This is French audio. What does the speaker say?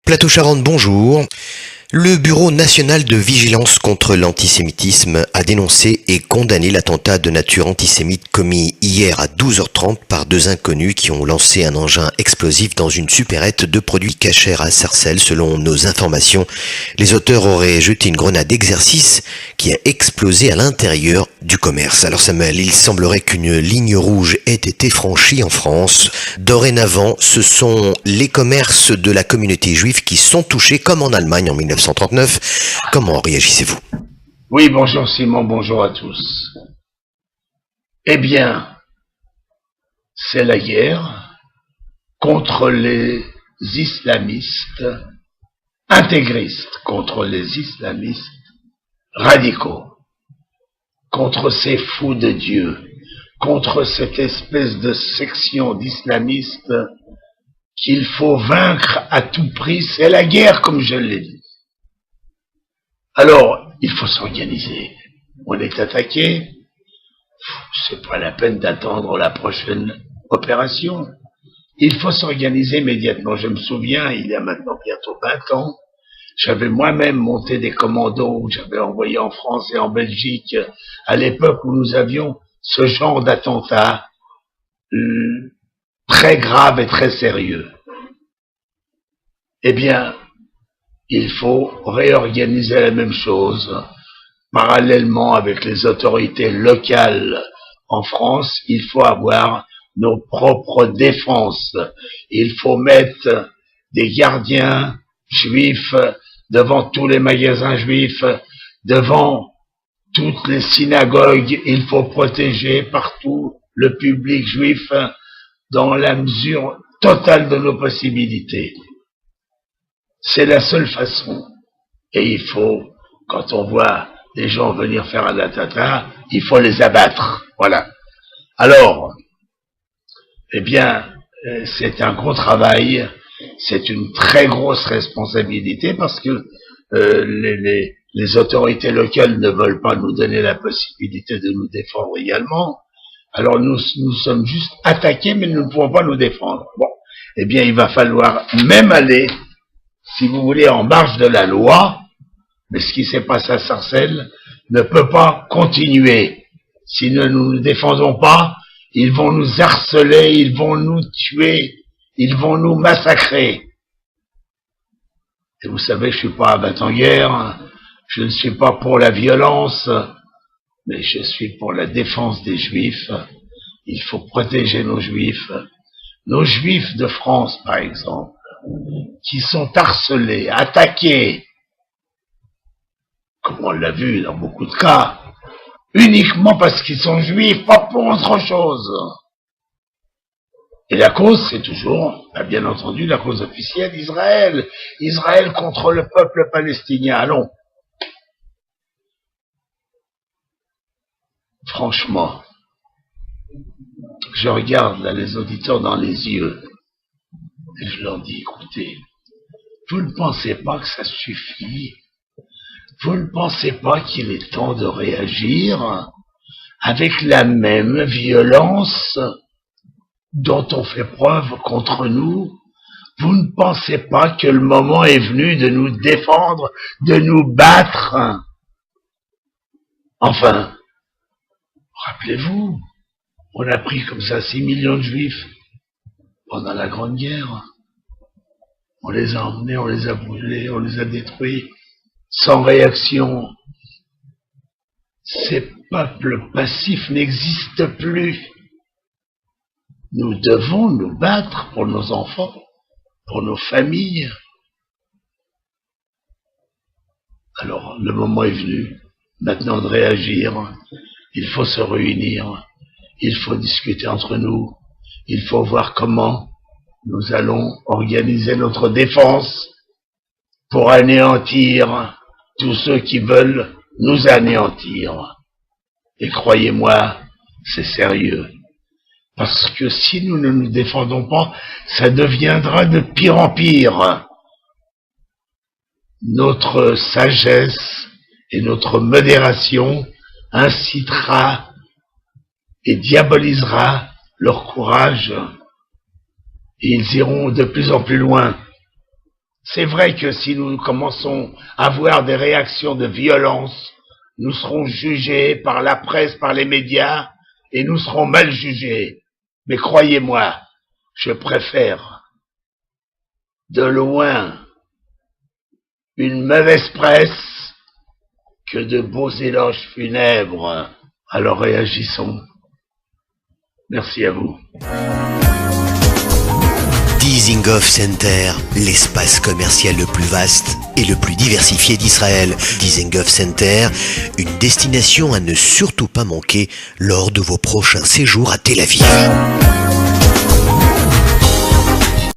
Plateau Charente, bonjour. Le Bureau national de vigilance contre l'antisémitisme a dénoncé et condamné l'attentat de nature antisémite commis hier à 12h30 par deux inconnus qui ont lancé un engin explosif dans une supérette de produits cachers à Sarcelles. Selon nos informations, les auteurs auraient jeté une grenade d'exercice qui a explosé à l'intérieur du commerce. Alors Samuel, il semblerait qu'une ligne rouge ait été franchie en France. Dorénavant, ce sont les commerces de la communauté juive qui sont touchés comme en Allemagne en 1939. Comment réagissez-vous? Oui, bonjour Simon, bonjour à tous. Eh bien, c'est la guerre contre les islamistes intégristes, contre les islamistes radicaux, contre ces fous de Dieu, contre cette espèce de section d'islamistes qu'il faut vaincre à tout prix. C'est la guerre, comme je l'ai dit. Alors, il faut s'organiser. On est attaqué. C'est pas la peine d'attendre la prochaine opération. Il faut s'organiser immédiatement. Je me souviens, il y a maintenant bientôt 20 ans, j'avais moi-même monté des commandos que j'avais envoyés en France et en Belgique à l'époque où nous avions ce genre d'attentat très grave et très sérieux. Eh bien, il faut réorganiser la même chose. Parallèlement avec les autorités locales en France, il faut avoir nos propres défenses. Il faut mettre des gardiens juifs devant tous les magasins juifs, devant toutes les synagogues. Il faut protéger partout le public juif dans la mesure totale de nos possibilités. C'est la seule façon. Et il faut, quand on voit des gens venir faire un attentat, il faut les abattre. Voilà. Alors, eh bien, c'est un gros travail, c'est une très grosse responsabilité parce que les autorités locales ne veulent pas nous donner la possibilité de nous défendre également. Alors nous sommes juste attaqués, mais nous ne pouvons pas nous défendre. Bon, eh bien, il va falloir même aller, si vous voulez, en marge de la loi, mais ce qui s'est passé à Sarcelles ne peut pas continuer. Si nous ne nous défendons pas, ils vont nous harceler, ils vont nous tuer, ils vont nous massacrer. Et vous savez, je suis pas avant-guerre, je ne suis pas pour la violence, mais je suis pour la défense des Juifs. Il faut protéger nos Juifs de France, par exemple, qui sont harcelés, attaqués, comme on l'a vu dans beaucoup de cas, uniquement parce qu'ils sont juifs, pas pour autre chose. Et la cause, c'est toujours, bien entendu, la cause officielle d'Israël. Israël contre le peuple palestinien. Allons. Franchement, je regarde là les auditeurs dans les yeux et je leur dis, écoutez, vous ne pensez pas que ça suffit? Vous ne pensez pas qu'il est temps de réagir avec la même violence dont on fait preuve contre nous? Vous ne pensez pas que le moment est venu de nous défendre, de nous battre? Enfin, rappelez-vous, on a pris comme ça 6 millions de juifs pendant la Grande Guerre. On les a emmenés, on les a brûlés, on les a détruits, sans réaction. Ces peuples passifs n'existent plus. Nous devons nous battre pour nos enfants, pour nos familles. Alors, le moment est venu, maintenant de réagir. Il faut se réunir, il faut discuter entre nous, il faut voir comment nous allons organiser notre défense pour anéantir tous ceux qui veulent nous anéantir. Et croyez-moi, c'est sérieux. Parce que si nous ne nous défendons pas, ça deviendra de pire en pire. Notre sagesse et notre modération incitera et diabolisera leur courage. Et ils iront de plus en plus loin. C'est vrai que si nous commençons à voir des réactions de violence, nous serons jugés par la presse, par les médias, et nous serons mal jugés. Mais croyez-moi, je préfère de loin une mauvaise presse que de beaux éloges funèbres. Alors réagissons. Merci à vous. Dizengoff Center, l'espace commercial le plus vaste et le plus diversifié d'Israël. Dizengoff Center, une destination à ne surtout pas manquer lors de vos prochains séjours à Tel Aviv.